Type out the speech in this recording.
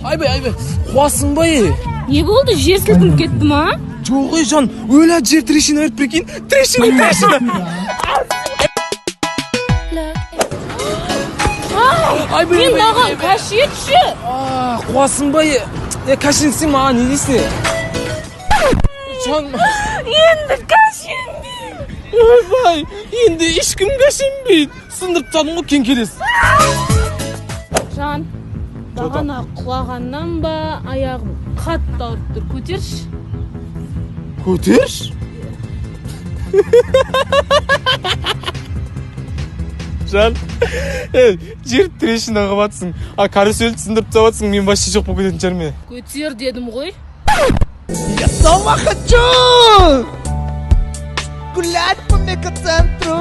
Айбай, қуасың Не болды? Жер сілкініп кетті ма? Жоқ ей жан, өлә жер трещина өрт прикинь. Трещина. Мен маған кәшетші. Қуасың кәшенсің маған не дейсің? Жан... Енді кәшенбейм. Ойбай, енді ешкім кәшенбейді. Сындырып тадың ғой кен келес. Жан, бағана құлағаннан ба, аяғым қатты ауырып тұр. Көтерші. Көтерш? Жан, жер трещина қабатсың. Карусельді сындырып табатсың, мен башты жоқ бұл көтетін жарме. Көтер дедім ғой. Я дома хочу гулять по мегацентру.